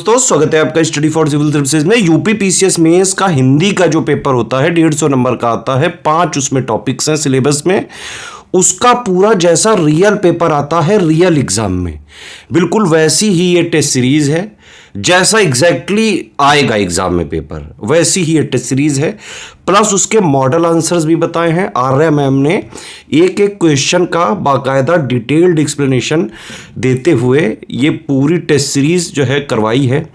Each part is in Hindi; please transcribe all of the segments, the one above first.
दोस्तों, स्वागत है आपका स्टडी फॉर सिविल सर्विसेज में। यूपी पीसीएस मेंस का हिंदी का जो पेपर होता है 150 नंबर का आता है। 5 उसमें टॉपिक्स हैं सिलेबस में। उसका पूरा जैसा रियल पेपर आता है रियल एग्जाम में, बिल्कुल वैसी ही ये टेस्ट सीरीज है। जैसा एग्जैक्टली आएगा एग्जाम में पेपर, वैसी ही ये टेस्ट सीरीज है। प्लस उसके मॉडल आंसर्स भी बताए हैं आर्या मैम ने। एक एक क्वेश्चन का बाकायदा डिटेल्ड एक्सप्लेनेशन देते हुए ये पूरी टेस्ट सीरीज जो है करवाई है।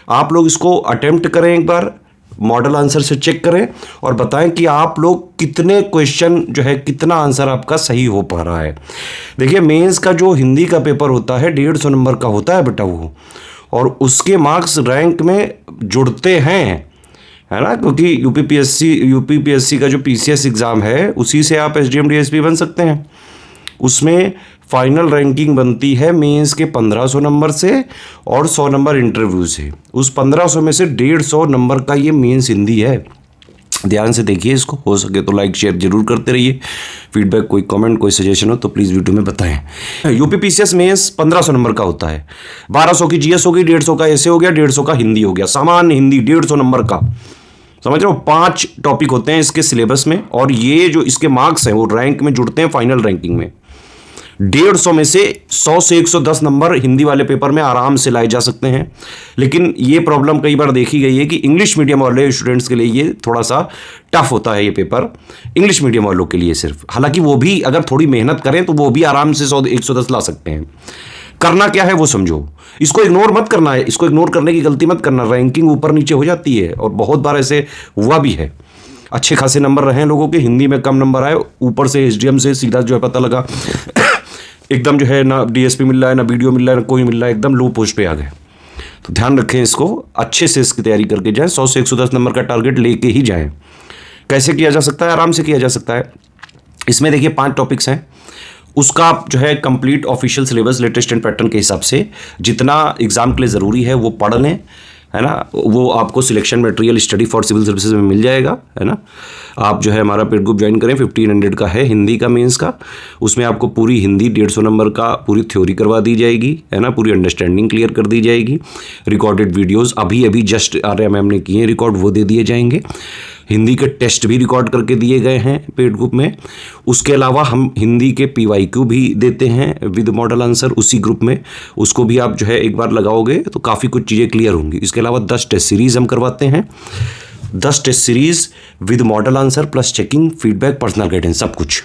आप लोग इसको अटेम्प्ट करें, एक बार मॉडल आंसर से चेक करें और बताएं कि आप लोग कितने क्वेश्चन जो है, कितना आंसर आपका सही हो पा रहा है। देखिए, मेंस का जो हिंदी का पेपर होता है 150 नंबर का होता है बेटा वो, और उसके मार्क्स रैंक में जुड़ते हैं, है ना, क्योंकि यूपीपीएससी का जो पीसीएस एग्ज़ाम है उसी से आप एसडीएम डीएसपी बन सकते हैं। उसमें फाइनल रैंकिंग बनती है मेंस के 1500 नंबर से और 100 नंबर इंटरव्यू से। उस 1500 में से 150 नंबर का ये मेंस हिंदी है। ध्यान से देखिए इसको, हो सके तो लाइक शेयर जरूर करते रहिए। फीडबैक, कोई कमेंट, कोई सजेशन हो तो प्लीज़ वीडियो में बताएं। यूपी पीसीएस मेंस 1500 नंबर का होता है। 1200 की जीएस हो गई, 150 का ऐसे हो गया, 150 का हिंदी हो गया। सामान्य हिंदी 150 नंबर का, समझ रहे हो। 5 टॉपिक होते हैं इसके सिलेबस में, और ये जो इसके मार्क्स हैं वो रैंक में जुड़ते हैं फाइनल रैंकिंग में। 150 में से 100 से 110 नंबर हिंदी वाले पेपर में आराम से लाए जा सकते हैं। लेकिन ये प्रॉब्लम कई बार देखी गई है कि इंग्लिश मीडियम वाले स्टूडेंट्स के लिए ये थोड़ा सा टफ होता है ये पेपर, इंग्लिश मीडियम वालों के लिए सिर्फ। हालांकि वो भी अगर थोड़ी मेहनत करें तो वो भी आराम से 100-110 ला सकते हैं। करना क्या है वो समझो, इसको इग्नोर मत करना है, इसको इग्नोर करने की गलती मत करना। रैंकिंग ऊपर नीचे हो जाती है और बहुत बार ऐसे हुआ भी है। अच्छे खासे नंबर रहे लोगों के, हिंदी में कम नंबर आए, ऊपर से एसडीएम से सीधा जो है पता लगा एकदम जो है ना डीएसपी मिल रहा है, ना वीडियो मिल रहा है, ना कोई मिल रहा है, एकदम लो पोस्ट पे आ गए। तो ध्यान रखें, इसको अच्छे से इसकी तैयारी करके जाएं। 100 से 110 नंबर का टारगेट लेके ही जाएं। कैसे किया जा सकता है? आराम से किया जा सकता है। इसमें देखिए 5 टॉपिक्स हैं। उसका जो है complete official syllabus latest and pattern के हिसाब से जितना एग्जाम के लिए ज़रूरी है वो पढ़ लें, है ना। वो आपको selection material study for civil services में मिल जाएगा, है ना। आप जो है हमारा पेड ग्रुप ज्वाइन करें, 1500 का है हिंदी का मेंस का। उसमें आपको पूरी हिंदी 150 नंबर का पूरी थ्योरी करवा दी जाएगी, है ना, पूरी अंडरस्टैंडिंग क्लियर कर दी जाएगी। रिकॉर्डेड वीडियोस अभी जस्ट आर्या मैम ने किए हैं रिकॉर्ड, वो दे दिए जाएंगे। हिंदी के टेस्ट भी रिकॉर्ड करके दिए गए हैं पेड ग्रुप में। उसके अलावा हम हिंदी के पीवाईक्यू भी देते हैं विद मॉडल आंसर उसी ग्रुप में। उसको भी आप जो है एक बार लगाओगे तो काफ़ी कुछ चीज़ें क्लियर होंगी। इसके अलावा 10 टेस्ट सीरीज़ हम करवाते हैं। 10 test series with model answer plus checking, feedback, personal guidance, सब कुछ।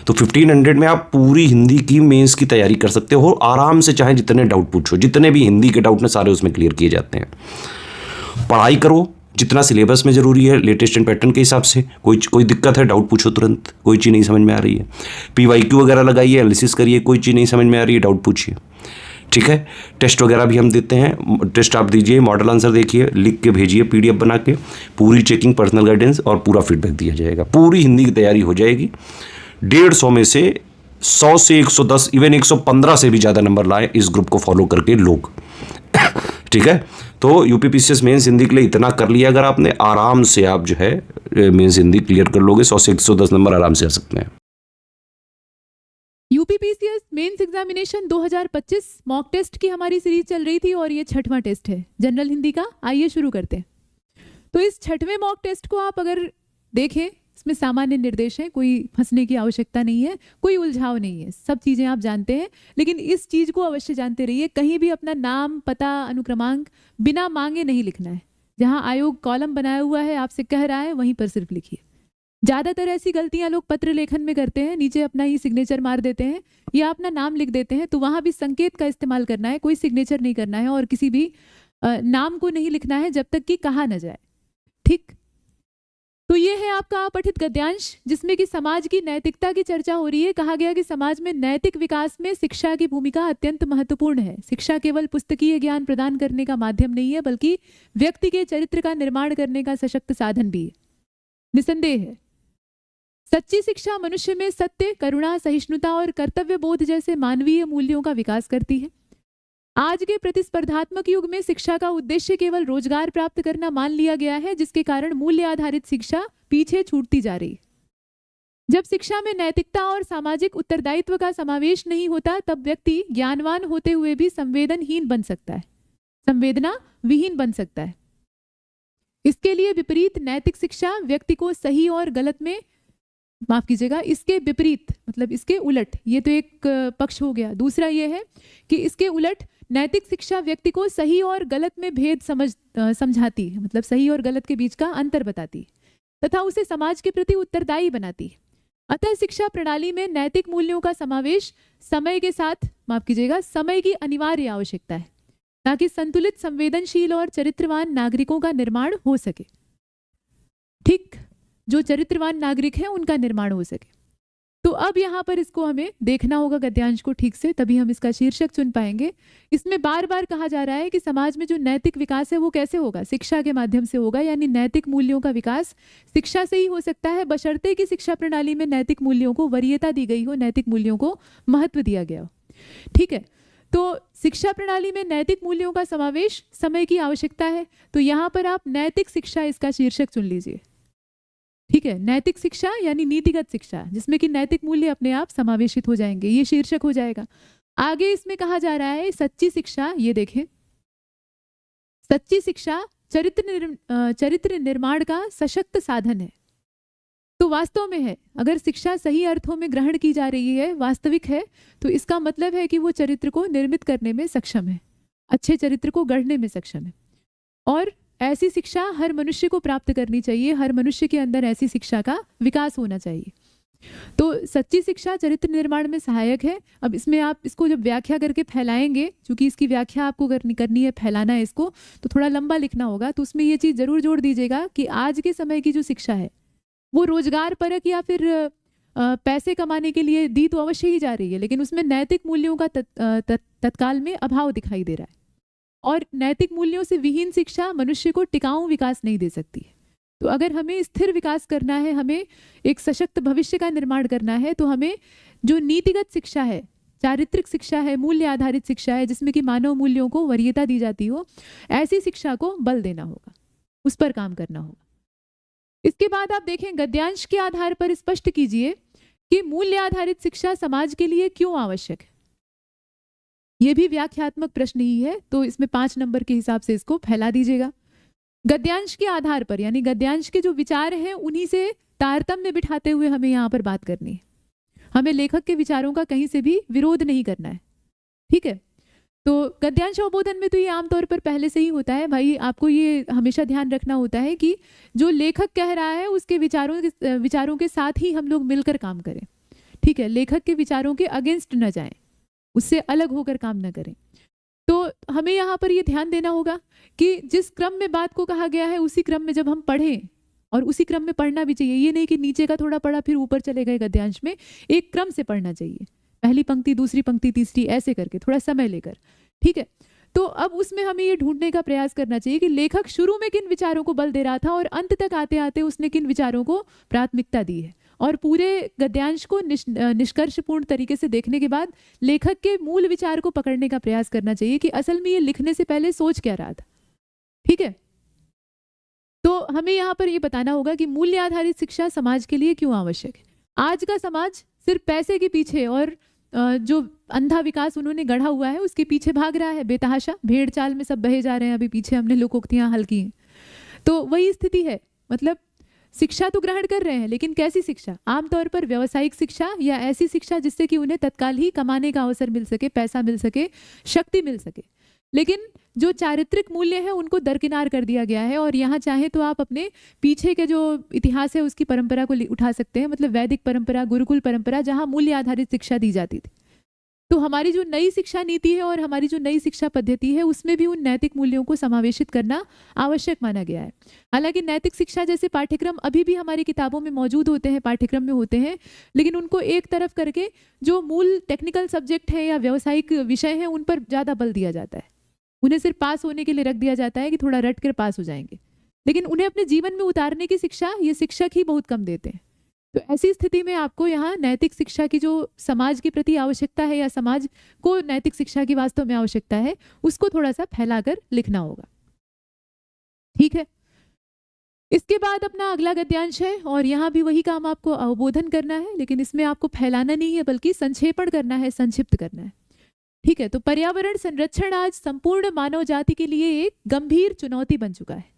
तो 1500 में आप पूरी हिंदी की मेंस की तैयारी कर सकते हो आराम से। चाहे जितने डाउट पूछो, जितने भी हिंदी के डाउट ने सारे उसमें क्लियर किए जाते हैं। पढ़ाई करो जितना सिलेबस में ज़रूरी है लेटेस्ट एंड पैटर्न के हिसाब से। कोई दिक्कत है डाउट पूछो तुरंत, कोई चीज़ नहीं समझ में आ रही है पीवाईक्यू वगैरह लगाइए, एनालिसिस करिए, कोई चीज़ नहीं समझ में आ रही है डाउट पूछिए, ठीक है। टेस्ट वगैरह भी हम देते हैं, टेस्ट आप दीजिए, मॉडल आंसर देखिए, लिख के भेजिए पीडीएफ बना के, पूरी चेकिंग, पर्सनल गाइडेंस और पूरा फीडबैक दिया जाएगा। पूरी हिंदी की तैयारी हो जाएगी। 150 में से 100 से 110, इवन 115 से भी ज़्यादा नंबर लाए इस ग्रुप को फॉलो करके लोग, ठीक है। तो यूपीपीसीएस मेंस हिंदी के लिए इतना कर लिया अगर आपने, आराम से आप जो है मेंस हिंदी क्लियर कर लोगे। 100 से 110 नंबर आराम से आ सकते हैं। UPPCS mains examination 2025 mock test की हमारी सीरीज चल रही थी और ये 6वां टेस्ट है जनरल हिंदी का। आइए शुरू करते हैं। तो इस 6वें मॉक टेस्ट को आप अगर देखें, इसमें सामान्य निर्देश है, कोई फंसने की आवश्यकता नहीं है, कोई उलझाव नहीं है, सब चीज़ें आप जानते हैं। लेकिन इस चीज़ को अवश्य जानते रहिए, कहीं भी अपना नाम, पता, अनुक्रमांक बिना मांगे नहीं लिखना है। जहां आयोग कॉलम बनाया हुआ है, आपसे कह रहा है, वहीं पर सिर्फ लिखिए। ज़्यादातर ऐसी गलतियां लोग पत्र लेखन में करते हैं, नीचे अपना ही सिग्नेचर मार देते हैं या अपना नाम लिख देते हैं। तो वहां भी संकेत का इस्तेमाल करना है, कोई सिग्नेचर नहीं करना है और किसी भी नाम को नहीं लिखना है जब तक कि कहा न जाए, ठीक। तो ये है आपका अपठित गद्यांश, जिसमें कि समाज की नैतिकता की चर्चा हो रही है। कहा गया कि समाज में नैतिक विकास में शिक्षा की भूमिका अत्यंत महत्वपूर्ण है। शिक्षा केवल पुस्तकीय ज्ञान प्रदान करने का माध्यम नहीं है, बल्कि व्यक्ति के चरित्र का निर्माण करने का सशक्त साधन भी है। निसंदेह है, सच्ची शिक्षा मनुष्य में सत्य, करुणा, सहिष्णुता और कर्तव्य बोध जैसे मानवीय मूल्यों का विकास करती है। आज के प्रतिस्पर्धात्मक युग में शिक्षा का उद्देश्य केवल रोजगार प्राप्त करना मान लिया गया है, जिसके कारण मूल्य आधारित शिक्षा पीछे छूटती जा रही है। जब शिक्षा में नैतिकता और सामाजिक उत्तरदायित्व का समावेश नहीं होता, तब व्यक्ति ज्ञानवान होते हुए भी संवेदनहीन बन सकता है। संवेदना विहीन बन सकता है। इसके लिए विपरीत नैतिक शिक्षा व्यक्ति को सही और गलत में, माफ कीजिएगा, इसके विपरीत मतलब इसके उलट, ये तो एक पक्ष हो गया। दूसरा ये है कि इसके उलट नैतिक शिक्षा व्यक्ति को सही और गलत में भेद समझाती है, मतलब सही और गलत के बीच का अंतर बताती है तथा उसे समाज के प्रति उत्तरदायी बनाती है। अतः शिक्षा प्रणाली में नैतिक मूल्यों का समावेश समय के साथ, माफ कीजिएगा, समय की अनिवार्य आवश्यकता है ताकि संतुलित, संवेदनशील और चरित्रवान नागरिकों का निर्माण हो सके। ठीक, जो चरित्रवान नागरिक हैं उनका निर्माण हो सके। तो अब यहाँ पर इसको हमें देखना होगा गद्यांश को ठीक से, तभी हम इसका शीर्षक चुन पाएंगे। इसमें बार बार कहा जा रहा है कि समाज में जो नैतिक विकास है वो कैसे होगा, शिक्षा के माध्यम से होगा, यानी नैतिक मूल्यों का विकास शिक्षा से ही हो सकता है, बशर्ते कि शिक्षा प्रणाली में नैतिक मूल्यों को वरीयता दी गई हो, नैतिक मूल्यों को महत्व दिया गया हो। ठीक है, तो शिक्षा प्रणाली में नैतिक मूल्यों का समावेश समय की आवश्यकता है। तो यहाँ पर आप नैतिक शिक्षा इसका शीर्षक चुन लीजिए। ठीक है, नैतिक शिक्षा यानी नीतिगत शिक्षा, जिसमें कि नैतिक मूल्य अपने आप समावेशित हो जाएंगे, ये शीर्षक हो जाएगा। आगे इसमें कहा जा रहा है सच्ची शिक्षा, ये देखें, सच्ची शिक्षा चरित्र निर्माण का सशक्त साधन है। तो वास्तव में है, अगर शिक्षा सही अर्थों में ग्रहण की जा रही है, वास्तविक है, तो इसका मतलब है कि वो चरित्र को निर्मित करने में सक्षम है, अच्छे चरित्र को गढ़ने में सक्षम है। और ऐसी शिक्षा हर मनुष्य को प्राप्त करनी चाहिए, हर मनुष्य के अंदर ऐसी शिक्षा का विकास होना चाहिए। तो सच्ची शिक्षा चरित्र निर्माण में सहायक है। अब इसमें आप इसको जब व्याख्या करके फैलाएंगे, क्योंकि इसकी व्याख्या आपको करनी है, फैलाना है इसको, तो थोड़ा लंबा लिखना होगा। तो उसमें ये चीज़ जरूर जोड़ दीजिएगा कि आज के समय की जो शिक्षा है वो रोजगार परक या फिर पैसे कमाने के लिए दी तो अवश्य ही जा रही है, लेकिन उसमें नैतिक मूल्यों का तत्काल में अभाव दिखाई दे रहा है। और नैतिक मूल्यों से विहीन शिक्षा मनुष्य को टिकाऊ विकास नहीं दे सकती है। तो अगर हमें स्थिर विकास करना है, हमें एक सशक्त भविष्य का निर्माण करना है, तो हमें जो नीतिगत शिक्षा है, चारित्रिक शिक्षा है, मूल्य आधारित शिक्षा है, जिसमें कि मानव मूल्यों को वरीयता दी जाती हो, ऐसी शिक्षा को बल देना होगा, उस पर काम करना होगा। इसके बाद आप देखें, गद्यांश के आधार पर स्पष्ट कीजिए कि मूल्य आधारित शिक्षा समाज के लिए क्यों आवश्यक है। यह भी व्याख्यात्मक प्रश्न ही है, तो इसमें 5 नंबर के हिसाब से इसको फैला दीजिएगा। गद्यांश के आधार पर, यानी गद्यांश के जो विचार हैं उन्हीं से तारतम्य बिठाते हुए हमें यहाँ पर बात करनी है। हमें लेखक के विचारों का कहीं से भी विरोध नहीं करना है। ठीक है, तो गद्यांश अवबोधन में तो ये आमतौर पर पहले से ही होता है भाई, आपको ये हमेशा ध्यान रखना होता है कि जो लेखक कह रहा है उसके विचारों के साथ ही हम लोग मिलकर काम करें। ठीक है, लेखक के विचारों के अगेंस्ट न जाएं, उससे अलग होकर काम न करें। तो हमें यहाँ पर ये ध्यान देना होगा कि जिस क्रम में बात को कहा गया है उसी क्रम में जब हम पढ़ें, और उसी क्रम में पढ़ना भी चाहिए। ये नहीं कि नीचे का थोड़ा पढ़ा फिर ऊपर चले गए गद्यांश में, एक क्रम से पढ़ना चाहिए, पहली पंक्ति, दूसरी पंक्ति, तीसरी, ऐसे करके थोड़ा समय लेकर। ठीक है, तो अब उसमें हमें ये ढूंढने का प्रयास करना चाहिए कि लेखक शुरू में किन विचारों को बल दे रहा था और अंत तक आते आते उसने किन विचारों को प्राथमिकता दी है। और पूरे गद्यांश को निष्कर्षपूर्ण तरीके से देखने के बाद लेखक के मूल विचार को पकड़ने का प्रयास करना चाहिए कि असल में ये लिखने से पहले सोच क्या रहा था। ठीक है, तो हमें यहाँ पर ये बताना होगा कि मूल्य आधारित शिक्षा समाज के लिए क्यों आवश्यक है। आज का समाज सिर्फ पैसे के पीछे और जो अंधा विकास उन्होंने गढ़ा हुआ है उसके पीछे भाग रहा है बेतहाशा, भेड़ चाल में सब बहे जा रहे हैं। अभी पीछे हमने लोकोक्तियां हल की हैं, तो वही स्थिति है। मतलब शिक्षा तो ग्रहण कर रहे हैं, लेकिन कैसी शिक्षा? आमतौर पर व्यावसायिक शिक्षा या ऐसी शिक्षा जिससे कि उन्हें तत्काल ही कमाने का अवसर मिल सके, पैसा मिल सके, शक्ति मिल सके। लेकिन जो चारित्रिक मूल्य है उनको दरकिनार कर दिया गया है। और यहाँ चाहे तो आप अपने पीछे के जो इतिहास है उसकी परंपरा को उठा सकते हैं, मतलब वैदिक परंपरा, गुरुकुल परंपरा, जहाँ मूल्य आधारित शिक्षा दी जाती थी। तो हमारी जो नई शिक्षा नीति है और हमारी जो नई शिक्षा पद्धति है उसमें भी उन नैतिक मूल्यों को समावेशित करना आवश्यक माना गया है। हालांकि नैतिक शिक्षा जैसे पाठ्यक्रम अभी भी हमारी किताबों में मौजूद होते हैं, पाठ्यक्रम में होते हैं, लेकिन उनको एक तरफ करके जो मूल टेक्निकल सब्जेक्ट है या व्यावसायिक विषय हैं उन पर ज़्यादा बल दिया जाता है। उन्हें सिर्फ पास होने के लिए रख दिया जाता है कि थोड़ा रट कर पास हो जाएंगे, लेकिन उन्हें अपने जीवन में उतारने की शिक्षा ये शिक्षक ही बहुत कम देते हैं। तो ऐसी स्थिति में आपको यहाँ नैतिक शिक्षा की जो समाज के प्रति आवश्यकता है या समाज को नैतिक शिक्षा की वास्तव में आवश्यकता है उसको थोड़ा सा फैलाकर लिखना होगा। ठीक है, इसके बाद अपना अगला गद्यांश है और यहाँ भी वही काम आपको अवबोधन करना है, लेकिन इसमें आपको फैलाना नहीं है बल्कि संक्षेपण करना है, संक्षिप्त करना है। ठीक है, तो पर्यावरण संरक्षण आज संपूर्ण मानव जाति के लिए एक गंभीर चुनौती बन चुका है।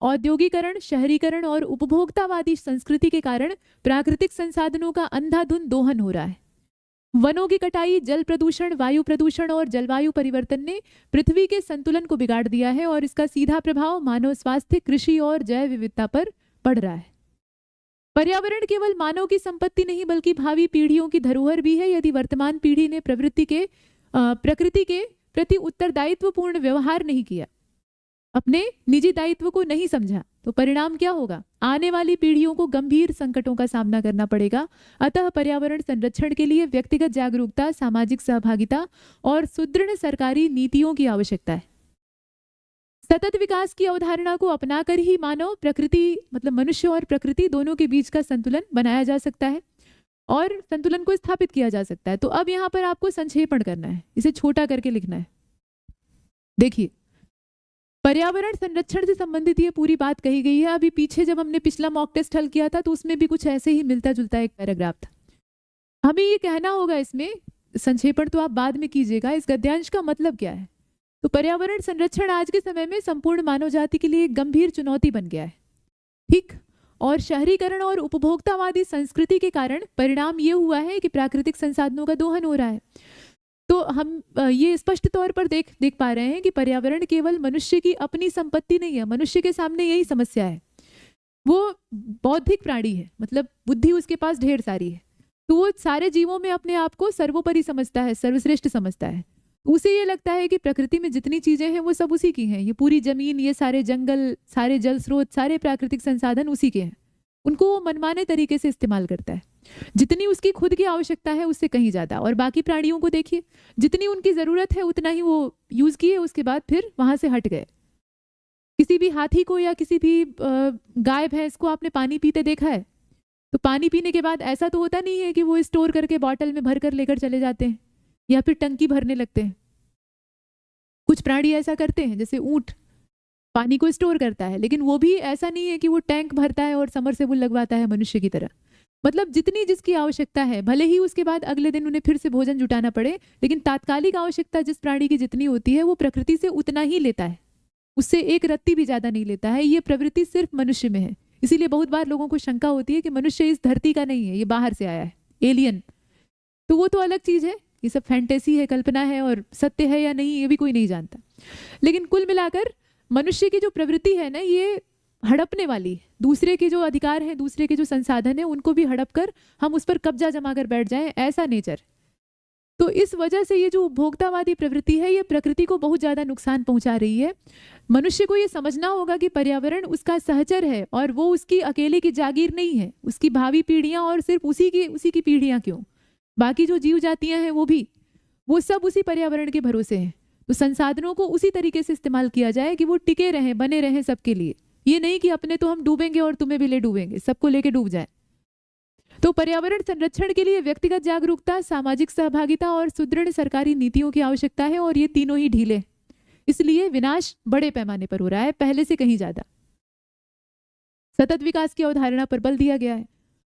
औद्योगिकरण, शहरीकरण और उपभोक्तावादी संस्कृति के कारण प्राकृतिक संसाधनों का अंधाधुंध दोहन हो रहा है। वनों की कटाई, जल प्रदूषण, वायु प्रदूषण और जलवायु परिवर्तन ने पृथ्वी के संतुलन को बिगाड़ दिया है और इसका सीधा प्रभाव मानव स्वास्थ्य, कृषि और जैव विविधता पर पड़ रहा है। पर्यावरण केवल मानव की संपत्ति नहीं बल्कि भावी पीढ़ियों की धरोहर भी है। यदि वर्तमान पीढ़ी ने प्रकृति के प्रति उत्तरदायित्वपूर्ण व्यवहार नहीं किया, अपने निजी दायित्व को नहीं समझा, तो परिणाम क्या होगा? आने वाली पीढ़ियों को गंभीर संकटों का सामना करना पड़ेगा। अतः पर्यावरण संरक्षण के लिए व्यक्तिगत जागरूकता, सामाजिक सहभागिता और सुदृढ़ सरकारी नीतियों की आवश्यकता है। सतत विकास की अवधारणा को अपनाकर ही मानव, प्रकृति मतलब मनुष्य और प्रकृति दोनों के बीच का संतुलन बनाया जा सकता है और संतुलन को स्थापित किया जा सकता है। तो अब यहाँ पर आपको संक्षेपण करना है, इसे छोटा करके लिखना है। देखिए, पर्यावरण संरक्षण से संबंधित ये पूरी बात कही गई है। अभी पीछे जब हमने पिछला मॉक टेस्ट हल किया था तो उसमें भी कुछ ऐसे ही मिलता जुलता एक पैराग्राफ था। हमें ये कहना होगा, इसमें संक्षेपण तो आप बाद में कीजिएगा, इस गद्यांश का मतलब क्या है। तो पर्यावरण संरक्षण आज के समय में संपूर्ण मानव जाति के लिए एक गंभीर चुनौती बन गया है, ठीक। और शहरीकरण और उपभोक्तावादी संस्कृति के कारण परिणाम ये हुआ है कि प्राकृतिक संसाधनों का दोहन हो रहा है। तो हम ये स्पष्ट तौर पर देख पा रहे हैं कि पर्यावरण केवल मनुष्य की अपनी संपत्ति नहीं है। मनुष्य के सामने यही समस्या है। वो बौद्धिक प्राणी है, मतलब बुद्धि उसके पास ढेर सारी है, तो वो सारे जीवों में अपने आप को सर्वोपरि समझता है, सर्वश्रेष्ठ समझता है। उसे ये लगता है कि प्रकृति में जितनी चीजें हैं वो सब उसी की हैं। ये पूरी जमीन, ये सारे जंगल, सारे जल स्रोत, सारे प्राकृतिक संसाधन उसी के हैं। उनको वो मनमाने तरीके से इस्तेमाल करता है, जितनी उसकी खुद की आवश्यकता है उससे कहीं ज्यादा। और बाकी प्राणियों को देखिए, जितनी उनकी जरूरत है उतना ही वो यूज किए, उसके बाद फिर वहां से हट गए। किसी भी हाथी को या किसी भी गाय भैंस को आपने पानी पीते देखा है? तो पानी पीने के बाद ऐसा तो होता नहीं है कि वो स्टोर करके बॉटल में भर कर लेकर चले जाते हैं या फिर टंकी भरने लगते हैं। कुछ प्राणी ऐसा करते हैं, जैसे ऊंट पानी को स्टोर करता है, लेकिन वो भी ऐसा नहीं है कि वो टैंक भरता है और समरसेबुल लगवाता है मनुष्य की तरह। मतलब जितनी जिसकी आवश्यकता है, भले ही उसके बाद अगले दिन उन्हें फिर से भोजन जुटाना पड़े, लेकिन तात्कालिक आवश्यकता जिस प्राणी की जितनी होती है वो प्रकृति से उतना ही लेता है, उससे एक रत्ती भी ज्यादा नहीं लेता है। ये प्रवृत्ति सिर्फ मनुष्य में है। इसीलिए बहुत बार लोगों को शंका होती है कि मनुष्य इस धरती का नहीं है, ये बाहर से आया है, एलियन। तो वो तो अलग चीज है, ये सब फैंटेसी है, कल्पना है, और सत्य है या नहीं ये भी कोई नहीं जानता। लेकिन कुल मिलाकर मनुष्य की जो प्रवृत्ति है ना, ये हड़पने वाली है। दूसरे के जो अधिकार हैं, दूसरे के जो संसाधन हैं, उनको भी हड़प कर हम उस पर कब्जा जमा कर बैठ जाएं, ऐसा नेचर। तो इस वजह से ये जो उपभोक्तावादी प्रवृत्ति है, ये प्रकृति को बहुत ज्यादा नुकसान पहुंचा रही है। मनुष्य को ये समझना होगा कि पर्यावरण उसका सहचर है और वो उसकी अकेले की जागीर नहीं है, उसकी भावी पीढ़ियां, और सिर्फ उसी की पीढ़ियां क्यों, बाकी जो जीव जातियां हैं वो सब उसी पर्यावरण के भरोसे हैं। तो संसाधनों को उसी तरीके से इस्तेमाल किया जाए कि वो टिके रहें, बने रहें सबके लिए। ये नहीं कि अपने तो हम डूबेंगे और तुम्हें भी ले डूबेंगे, सबको लेके डूब जाए। तो पर्यावरण संरक्षण के लिए व्यक्तिगत जागरूकता, सामाजिक सहभागिता और सुदृढ़ सरकारी नीतियों की आवश्यकता है, और ये तीनों ही ढीले, इसलिए विनाश बड़े पैमाने पर हो रहा है, पहले से कहीं ज्यादा। सतत विकास की अवधारणा पर बल दिया गया है।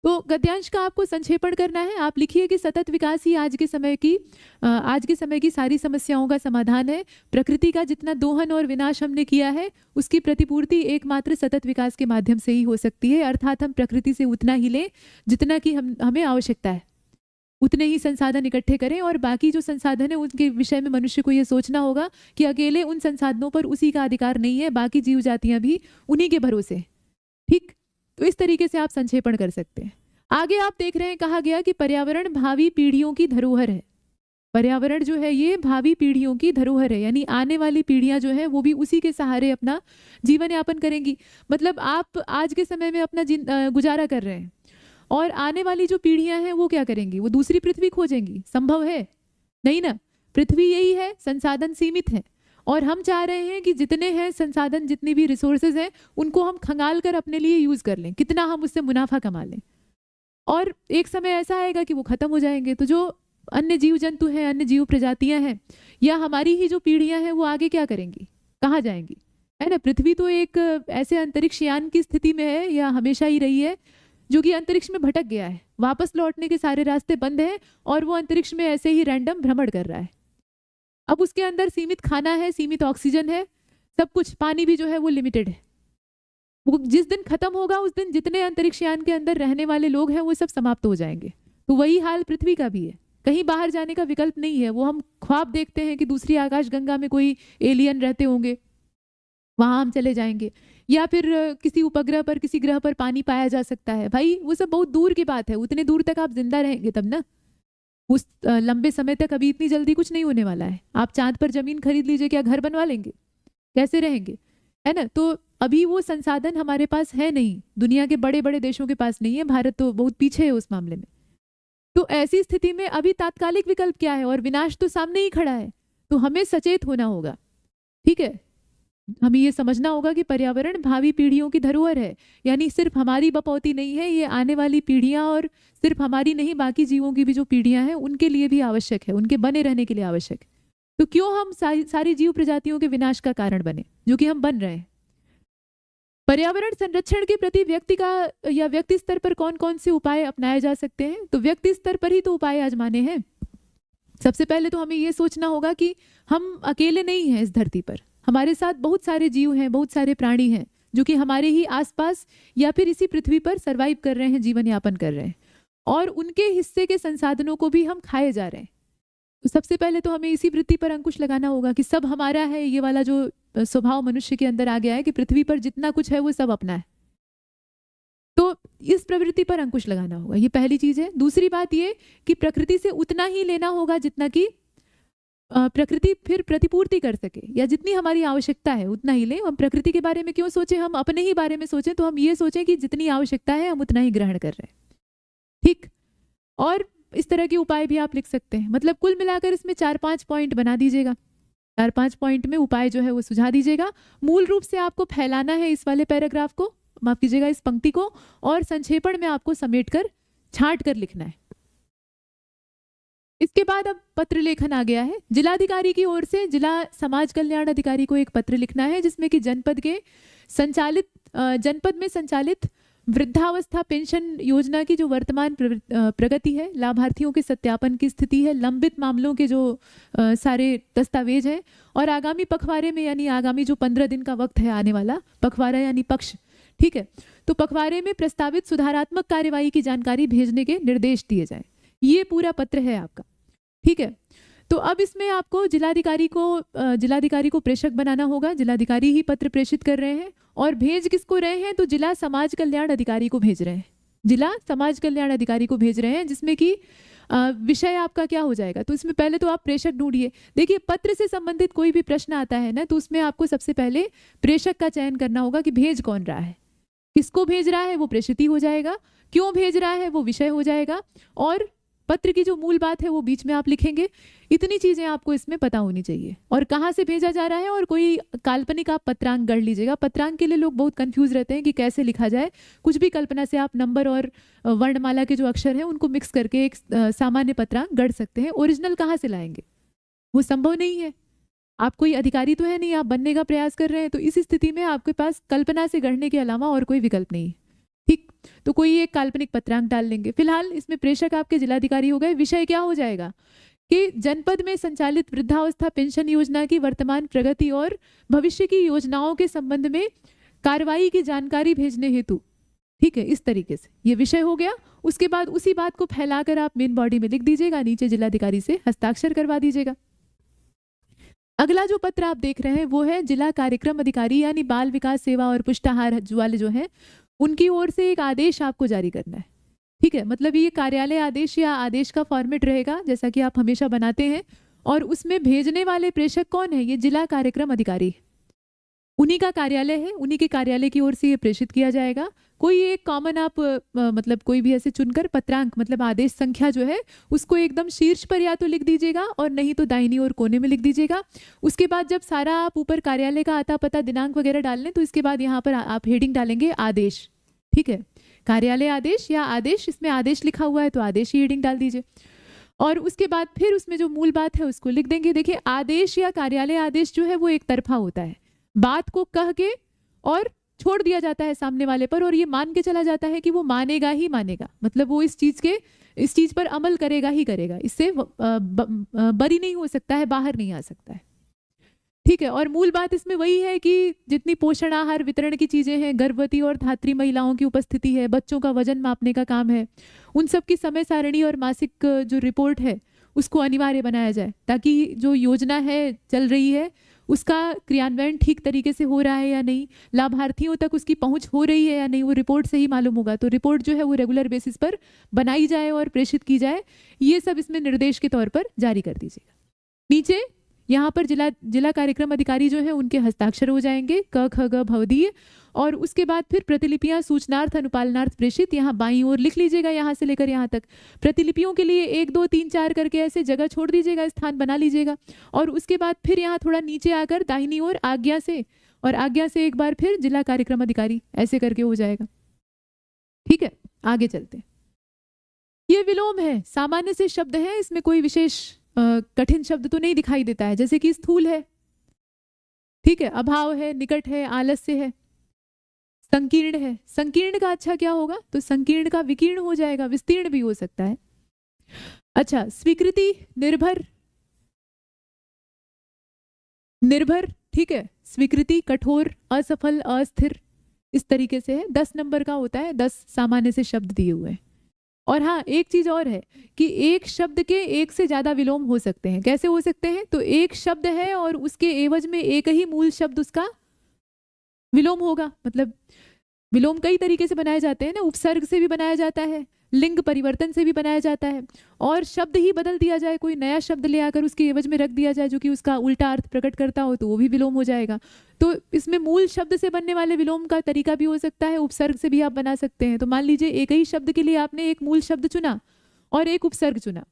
तो गद्यांश का आपको संक्षेपण करना है। आप लिखिए कि सतत विकास ही आज के समय की सारी समस्याओं का समाधान है। प्रकृति का जितना दोहन और विनाश हमने किया है, उसकी प्रतिपूर्ति एकमात्र सतत विकास के माध्यम से ही हो सकती है। अर्थात हम प्रकृति से उतना ही लें जितना कि हमें आवश्यकता है, उतने ही संसाधन इकट्ठे करें, और बाकी जो संसाधन है उनके विषय में मनुष्य को यह सोचना होगा कि अकेले उन संसाधनों पर उसी का अधिकार नहीं है, बाकी जीव जातियां भी उन्हीं के भरोसे, ठीक। तो इस तरीके से आप संक्षेपण कर सकते हैं। आगे आप देख रहे हैं, कहा गया कि पर्यावरण भावी पीढ़ियों की धरोहर है। पर्यावरण जो है ये भावी पीढ़ियों की धरोहर है, यानी आने वाली पीढ़ियां जो है वो भी उसी के सहारे अपना जीवन यापन करेंगी। मतलब आप आज के समय में अपना गुजारा कर रहे हैं, और आने वाली जो पीढ़ियां हैं वो क्या करेंगी? वो दूसरी पृथ्वी खोजेंगी। संभव है? नहीं ना। पृथ्वी यही है, संसाधन सीमित है, और हम चाह रहे हैं कि जितने हैं संसाधन, जितनी भी रिसोर्सेज हैं, उनको हम खंगाल कर अपने लिए यूज कर लें, कितना हम उससे मुनाफा कमा लें। और एक समय ऐसा आएगा कि वो खत्म हो जाएंगे। तो जो अन्य जीव जंतु हैं, अन्य जीव प्रजातियां हैं, या हमारी ही जो पीढ़ियां हैं, वो आगे क्या करेंगी, कहाँ जाएंगी? है ना। पृथ्वी तो एक ऐसे अंतरिक्ष यान की स्थिति में है, या हमेशा ही रही है, जो कि अंतरिक्ष में भटक गया है। वापस लौटने के सारे रास्ते बंद हैं, और वो अंतरिक्ष में ऐसे ही रैंडम भ्रमण कर रहा है। अब उसके अंदर सीमित खाना है, सीमित ऑक्सीजन है, सब कुछ, पानी भी जो है वो लिमिटेड है। वो जिस दिन खत्म होगा उस दिन जितने अंतरिक्ष यान के अंदर रहने वाले लोग हैं वो सब समाप्त हो जाएंगे। तो वही हाल पृथ्वी का भी है, कहीं बाहर जाने का विकल्प नहीं है। वो हम ख्वाब देखते हैं कि दूसरी आकाश गंगा में कोई एलियन रहते होंगे, वहां हम चले जाएंगे, या फिर किसी उपग्रह पर, किसी ग्रह पर पानी पाया जा सकता है। भाई वो सब बहुत दूर की बात है, उतने दूर तक आप जिंदा रहेंगे तब ना, उस लंबे समय तक। अभी इतनी जल्दी कुछ नहीं होने वाला है। आप चांद पर जमीन खरीद लीजिए, क्या घर बनवा लेंगे? कैसे रहेंगे, है ना? तो अभी वो संसाधन हमारे पास है नहीं, दुनिया के बड़े बड़े देशों के पास नहीं है, भारत तो बहुत पीछे है उस मामले में। तो ऐसी स्थिति में अभी तात्कालिक विकल्प क्या है, और विनाश तो सामने ही खड़ा है। तो हमें सचेत होना होगा, ठीक है? हमें ये समझना होगा कि पर्यावरण भावी पीढ़ियों की धरोहर है, यानी सिर्फ हमारी बपौती नहीं है, ये आने वाली पीढ़ियां, और सिर्फ हमारी नहीं, बाकी जीवों की भी जो पीढ़ियां हैं उनके लिए भी आवश्यक है, उनके बने रहने के लिए आवश्यक है। तो क्यों हम सारी जीव प्रजातियों के विनाश का कारण बने, जो कि हम बन रहे हैं? पर्यावरण संरक्षण के प्रति व्यक्ति का या व्यक्ति स्तर पर कौन कौन से उपाय अपनाए जा सकते हैं? तो व्यक्ति स्तर पर ही तो उपाय आजमाने हैं। सबसे पहले तो हमें ये सोचना होगा कि हम अकेले नहीं हैं इस धरती पर, हमारे साथ बहुत सारे जीव हैं, बहुत सारे प्राणी हैं जो कि हमारे ही आसपास या फिर इसी पृथ्वी पर सरवाइव कर रहे हैं, जीवन यापन कर रहे हैं, और उनके हिस्से के संसाधनों को भी हम खाए जा रहे हैं। तो सबसे पहले तो हमें इसी वृत्ति पर अंकुश लगाना होगा कि सब हमारा है। ये वाला जो स्वभाव मनुष्य के अंदर आ गया है कि पृथ्वी पर जितना कुछ है वो सब अपना है, तो इस प्रवृत्ति पर अंकुश लगाना होगा, ये पहली चीज है। दूसरी बात ये कि प्रकृति से उतना ही लेना होगा जितना कि प्रकृति फिर प्रतिपूर्ति कर सके, या जितनी हमारी आवश्यकता है उतना ही लें। हम प्रकृति के बारे में क्यों सोचें, हम अपने ही बारे में सोचें। तो हम ये सोचें कि जितनी आवश्यकता है हम उतना ही ग्रहण कर रहे हैं, ठीक? और इस तरह के उपाय भी आप लिख सकते हैं। मतलब कुल मिलाकर इसमें 4-5 पॉइंट बना दीजिएगा, 4-5 पॉइंट में उपाय जो है वो सुझा दीजिएगा। मूल रूप से आपको फैलाना है इस वाले पैराग्राफ को, माफ कीजिएगा इस पंक्ति को, और संक्षेपण में आपको समेटकर छांट कर लिखना है। इसके बाद अब पत्र लेखन आ गया है। जिलाधिकारी की ओर से जिला समाज कल्याण अधिकारी को एक पत्र लिखना है जिसमें कि जनपद में संचालित वृद्धावस्था पेंशन योजना की जो वर्तमान प्रगति है, लाभार्थियों के सत्यापन की स्थिति है, लंबित मामलों के जो सारे दस्तावेज हैं, और आगामी पखवाड़े में, यानी आगामी जो 15 दिन का वक्त है आने वाला, पखवाड़ा यानी पक्ष, ठीक है? तो पखवाड़े में प्रस्तावित सुधारात्मक कार्यवाही की जानकारी भेजने के निर्देश दिए जाएं। ये पूरा पत्र है आपका, ठीक है? तो अब इसमें आपको जिलाधिकारी को प्रेषक बनाना होगा। जिलाधिकारी ही पत्र प्रेषित कर रहे हैं, और भेज किसको रहे हैं? तो जिला समाज कल्याण अधिकारी को भेज रहे हैं, जिला समाज कल्याण अधिकारी को भेज रहे हैं, जिसमें कि विषय आपका क्या हो जाएगा? तो इसमें पहले तो आप प्रेषक ढूंढिए। देखिए, पत्र से संबंधित कोई भी प्रश्न आता है ना, तो उसमें आपको सबसे पहले प्रेषक का चयन करना होगा कि भेज कौन रहा है, किसको भेज रहा है वो प्रेषित ही हो जाएगा, क्यों भेज रहा है वो विषय हो जाएगा, और पत्र की जो मूल बात है वो बीच में आप लिखेंगे। इतनी चीजें आपको इसमें पता होनी चाहिए, और कहाँ से भेजा जा रहा है, और कोई काल्पनिक आप पत्रांक गढ़ लीजिएगा। पत्रांक के लिए लोग बहुत कंफ्यूज रहते हैं कि कैसे लिखा जाए। कुछ भी कल्पना से आप नंबर और वर्णमाला के जो अक्षर हैं उनको मिक्स करके एक सामान्य पत्रांक गढ़ सकते हैं। ओरिजिनल कहाँ से लाएंगे, वो संभव नहीं है। आप कोई अधिकारी तो है नहीं, आप बनने का प्रयास कर रहे हैं, तो इस स्थिति में आपके पास कल्पना से गढ़ने के अलावा और कोई विकल्प नहीं, ठीक? तो कोई एक काल्पनिक पत्रांक डाल लेंगे। फिलहाल इसमें प्रेषक आपके जिलाधिकारी हो गए। विषय क्या हो जाएगा कि जनपद में संचालित वृद्धावस्था पेंशन योजना की वर्तमान प्रगति और भविष्य की योजनाओं के संबंध में कार्रवाई की जानकारी भेजने हेतु, ठीक है? इस तरीके से ये विषय हो गया। उसके बाद उसी बात को फैलाकर आप मेन बॉडी में लिख दीजिएगा, नीचे जिलाधिकारी से हस्ताक्षर करवा दीजिएगा। अगला जो पत्र आप देख रहे हैं वो है जिला कार्यक्रम अधिकारी यानी बाल विकास सेवा और पुष्टाहार वाले जो हैं उनकी ओर से एक आदेश आपको जारी करना है, ठीक है? मतलब ये कार्यालय आदेश या आदेश का फॉर्मेट रहेगा जैसा कि आप हमेशा बनाते हैं, और उसमें भेजने वाले प्रेषक कौन है? ये जिला कार्यक्रम अधिकारी, उन्हीं का कार्यालय है, उन्हीं के कार्यालय की ओर से ये प्रेषित किया जाएगा। कोई एक कॉमन आप मतलब कोई भी ऐसे चुनकर पत्रांक, मतलब आदेश संख्या जो है उसको एकदम शीर्ष पर या तो लिख दीजिएगा, और नहीं तो दाहिनी ओर कोने में लिख दीजिएगा। उसके बाद जब सारा आप ऊपर कार्यालय का आता पता दिनांक वगैरह डाल लें, तो इसके बाद यहाँ पर आप हेडिंग डालेंगे आदेश, ठीक है? कार्यालय आदेश या आदेश, इसमें आदेश लिखा हुआ है तो आदेश ही हेडिंग डाल दीजिए, और उसके बाद फिर उसमें जो मूल बात है उसको लिख देंगे। देखिए, आदेश या कार्यालय आदेश जो है वो एक तरफा होता है, बात को कह के और छोड़ दिया जाता है सामने वाले पर और ये मान के चला जाता है कि वो मानेगा ही मानेगा, मतलब वो इस चीज पर अमल करेगा ही करेगा, इससे बरी नहीं हो सकता है, बाहर नहीं आ सकता है। ठीक है, और मूल बात इसमें वही है कि जितनी पोषण आहार वितरण की चीजें हैं, गर्भवती और धात्री महिलाओं की उपस्थिति है, बच्चों का वजन मापने का काम है, उन सब की समय सारणी और मासिक जो रिपोर्ट है उसको अनिवार्य बनाया जाए, ताकि जो योजना है चल रही है उसका क्रियान्वयन ठीक तरीके से हो रहा है या नहीं, लाभार्थियों तक उसकी पहुंच हो रही है या नहीं, वो रिपोर्ट से ही मालूम होगा। तो रिपोर्ट जो है वो रेगुलर बेसिस पर बनाई जाए और प्रेषित की जाए, ये सब इसमें निर्देश के तौर पर जारी कर दीजिएगा। नीचे यहाँ पर जिला कार्यक्रम अधिकारी जो है उनके हस्ताक्षर हो जाएंगे, क ख ग भवदीय, और उसके बाद फिर प्रतिलिपियां सूचनार्थ अनुपालनार्थ प्रेषित, यहाँ बाईं ओर लिख लीजिएगा, यहाँ से लेकर यहाँ तक। प्रतिलिपियों के लिए 1 2 3 4 करके ऐसे जगह छोड़ दीजिएगा, स्थान बना लीजिएगा, और उसके बाद फिर यहाँ थोड़ा नीचे आकर दाहिनी ओर आज्ञा से, और आज्ञा से एक बार फिर जिला कार्यक्रम अधिकारी, ऐसे करके हो जाएगा। ठीक है, आगे चलते हैं। ये विलोम है, सामान्य से शब्द है, इसमें कोई विशेष कठिन शब्द तो नहीं दिखाई देता है, जैसे कि स्थूल है, ठीक है, अभाव है, निकट है, आलस्य है, संकीर्ण है। संकीर्ण का अच्छा क्या होगा, तो संकीर्ण का विकीर्ण हो जाएगा, विस्तीर्ण भी हो सकता है। अच्छा, स्वीकृति, निर्भर, निर्भर, ठीक है, स्वीकृति, कठोर, असफल, अस्थिर, इस तरीके से है। 10 नंबर का होता है, 10 सामान्य से शब्द दिए हुए हैं। और हाँ, एक चीज और है कि एक शब्द के एक से ज्यादा विलोम हो सकते हैं। कैसे हो सकते हैं, तो एक शब्द है और उसके एवज में एक ही मूल शब्द उसका विलोम होगा। मतलब विलोम कई तरीके से बनाए जाते हैं ना, उपसर्ग से भी बनाया जाता है, लिंग परिवर्तन से भी बनाया जाता है, और शब्द ही बदल दिया जाए, कोई नया शब्द ले आकर उसके एवज में रख दिया जाए जो कि उसका उल्टा अर्थ प्रकट करता हो, तो वो भी विलोम हो जाएगा। तो इसमें मूल शब्द से बनने वाले विलोम का तरीका भी हो सकता है, उपसर्ग से भी आप बना सकते हैं। तो मान लीजिए एक ही शब्द के लिए आपने एक मूल शब्द चुना और एक उपसर्ग चुना,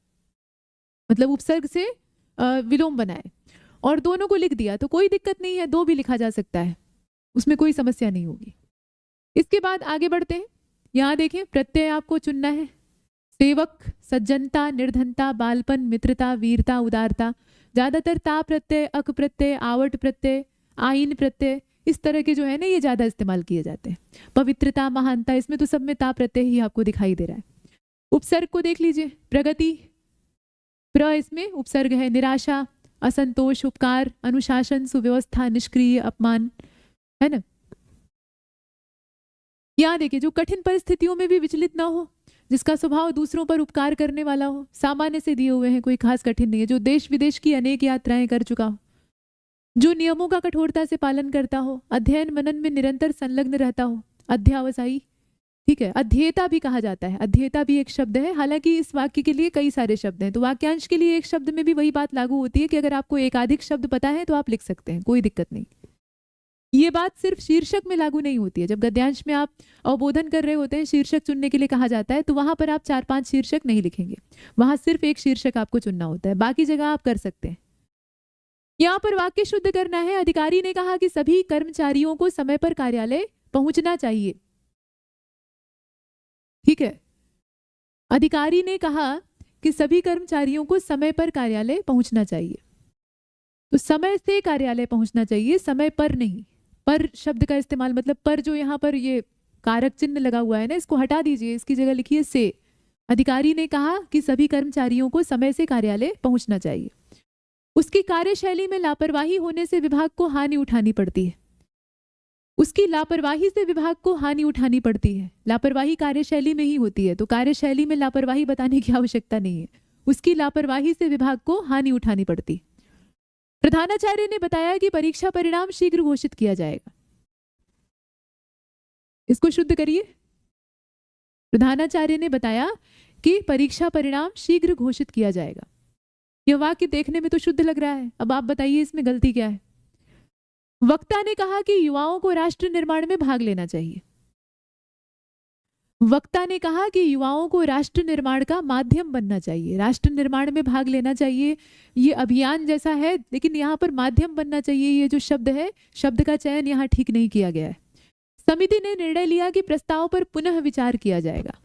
मतलब उपसर्ग से विलोम बनाए और दोनों को लिख दिया, तो कोई दिक्कत नहीं है, 2 भी लिखा जा सकता है, उसमें कोई समस्या नहीं होगी। इसके बाद आगे बढ़ते हैं। यहाँ देखें, प्रत्यय आपको चुनना है, सेवक, सज्जनता, निर्धनता, बालपन, मित्रता, वीरता, उदारता, ज्यादातर ता प्रत्यय, अक प्रत्यय, आवट प्रत्यय, आइन प्रत्यय, इस तरह के जो है ना ये ज्यादा इस्तेमाल किए जाते हैं। पवित्रता, महानता, इसमें तो सब में ता प्रत्यय ही आपको दिखाई दे रहा है। उपसर्ग को देख लीजिए, प्रगति, प्र इसमें उपसर्ग है, निराशा, असंतोष, उपकार, अनुशासन, सुव्यवस्था, निष्क्रिय, अपमान, है ना। यहाँ देखिए, जो कठिन परिस्थितियों में भी विचलित ना हो, जिसका स्वभाव दूसरों पर उपकार करने वाला हो, सामान्य से दिए हुए हैं, कोई खास कठिन नहीं है, जो देश विदेश की अनेक यात्राएं कर चुका हो, जो नियमों का कठोरता से पालन करता हो, अध्ययन मनन में निरंतर संलग्न रहता हो, अध्यावसायी, ठीक है। अध्येता भी कहा जाता है, अध्येता भी एक शब्द है, हालांकि इस वाक्य के लिए कई सारे शब्द हैं, तो वाक्यांश के लिए एक शब्द में भी वही बात लागू होती है कि अगर आपको एकाधिक शब्द पता है तो आप लिख सकते हैं, कोई दिक्कत नहीं। ये बात सिर्फ शीर्षक में लागू नहीं होती है। जब गद्यांश में आप अवबोधन कर रहे होते हैं, शीर्षक चुनने के लिए कहा जाता है, तो वहां पर आप 4-5 शीर्षक नहीं लिखेंगे, वहां सिर्फ एक शीर्षक आपको चुनना होता है, बाकी जगह आप कर सकते हैं। यहाँ पर वाक्य शुद्ध करना है। अधिकारी ने कहा कि सभी कर्मचारियों को समय पर कार्यालय पहुंचना चाहिए, ठीक है। अधिकारी ने कहा कि सभी कर्मचारियों को समय पर कार्यालय पहुंचना चाहिए, तो समय से कार्यालय पहुंचना चाहिए, समय पर नहीं। पर शब्द का इस्तेमाल, मतलब पर जो यहाँ पर ये कारक चिन्ह लगा हुआ है ना, इसको हटा दीजिए, इसकी जगह लिखिए से। अधिकारी ने कहा कि सभी कर्मचारियों को समय से कार्यालय पहुंचना चाहिए। उसकी कार्यशैली में लापरवाही होने से विभाग को हानि उठानी पड़ती है, उसकी लापरवाही से विभाग को हानि उठानी पड़ती है। लापरवाही कार्यशैली में ही होती है, तो कार्यशैली में लापरवाही बताने की आवश्यकता नहीं है, उसकी लापरवाही से विभाग को हानि उठानी पड़ती है। प्रधानाचार्य ने बताया कि परीक्षा परिणाम शीघ्र घोषित किया जाएगा, इसको शुद्ध करिए। प्रधानाचार्य ने बताया कि परीक्षा परिणाम शीघ्र घोषित किया जाएगा। यह वाक्य देखने में तो शुद्ध लग रहा है, अब आप बताइए इसमें गलती क्या है। वक्ता ने कहा कि युवाओं को राष्ट्र निर्माण में भाग लेना चाहिए। वक्ता ने कहा कि युवाओं को राष्ट्र निर्माण का माध्यम बनना चाहिए, राष्ट्र निर्माण में भाग लेना चाहिए, ये अभियान जैसा है, लेकिन यहाँ पर माध्यम बनना चाहिए, ये जो शब्द है, शब्द का चयन यहाँ ठीक नहीं किया गया है। समिति ने निर्णय लिया कि प्रस्ताव पर पुनः विचार किया जाएगा।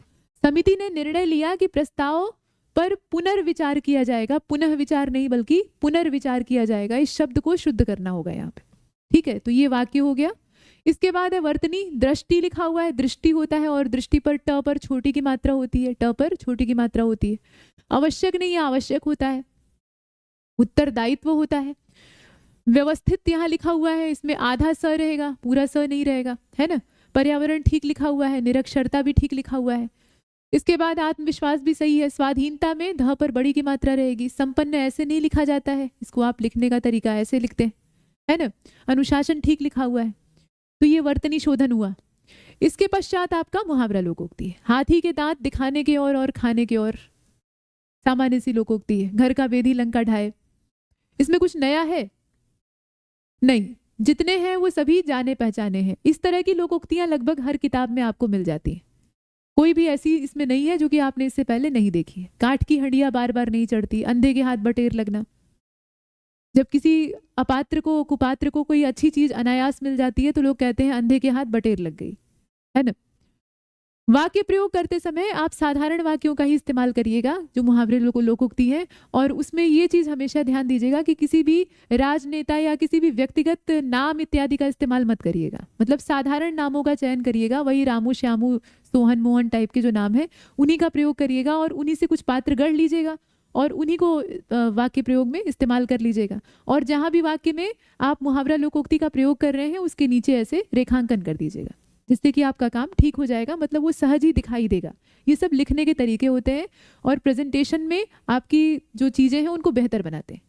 समिति ने निर्णय लिया कि प्रस्ताव पर पुनर्विचार किया जाएगा, पुनः विचार नहीं बल्कि पुनर्विचार किया जाएगा। इस शब्द को शुद्ध करना होगा यहाँ पे, ठीक है। तो ये वाक्य हो गया। इसके बाद है वर्तनी, दृष्टि लिखा हुआ है, दृष्टि होता है और दृष्टि पर ट पर छोटी की मात्रा होती है, ट पर छोटी की मात्रा होती है। आवश्यक नहीं है, आवश्यक होता है। उत्तरदायित्व होता है। व्यवस्थित यहाँ लिखा हुआ है, इसमें आधा स रहेगा, पूरा स नहीं रहेगा, है ना। पर्यावरण ठीक लिखा हुआ है, निरक्षरता भी ठीक लिखा हुआ है। इसके बाद आत्मविश्वास भी सही है। स्वाधीनता में ध पर बड़ी की मात्रा रहेगी। संपन्न ऐसे नहीं लिखा जाता है, इसको आप लिखने का तरीका ऐसे लिखते हैं, है ना। अनुशासन ठीक लिखा हुआ है। तो ये वर्तनी शोधन हुआ। इसके पश्चात आपका मुहावरा लोकोक्ति है। हाथी के दांत दिखाने के और खाने के और, सामान्य सी लोकोक्ति है। घर का बेदी लंका ढाए, इसमें कुछ नया है नहीं, जितने हैं वो सभी जाने पहचाने हैं। इस तरह की लोकोक्तियां लगभग हर किताब में आपको मिल जाती हैं। कोई भी ऐसी इसमें नहीं है जो कि आपने इससे पहले नहीं देखी है। काठ की हंडिया बार बार नहीं चढ़ती, अंधे के हाथ बटेर लगना। जब किसी अपात्र को, कुपात्र को कोई अच्छी चीज अनायास मिल जाती है तो लोग कहते हैं अंधे के हाथ बटेर लग गई, है ना। वाक्य प्रयोग करते समय आप साधारण वाक्यों का ही इस्तेमाल करिएगा जो मुहावरे लोकोक्ति हैं। और उसमें ये चीज हमेशा ध्यान दीजिएगा कि किसी भी राजनेता या किसी भी व्यक्तिगत नाम इत्यादि का इस्तेमाल मत करिएगा। मतलब साधारण नामों का चयन करिएगा, वही रामू, श्यामू, सोहन, मोहन टाइप के जो नाम है उन्हीं का प्रयोग करिएगा और उन्हीं से कुछ पात्र गढ़ लीजिएगा और उन्हीं को वाक्य प्रयोग में इस्तेमाल कर लीजिएगा। और जहां भी वाक्य में आप मुहावरा लोकोक्ति का प्रयोग कर रहे हैं उसके नीचे ऐसे रेखांकन कर दीजिएगा, जिससे कि आपका काम ठीक हो जाएगा। मतलब वो सहज ही दिखाई देगा। ये सब लिखने के तरीके होते हैं और प्रेजेंटेशन में आपकी जो चीज़ें हैं उनको बेहतर बनाते हैं।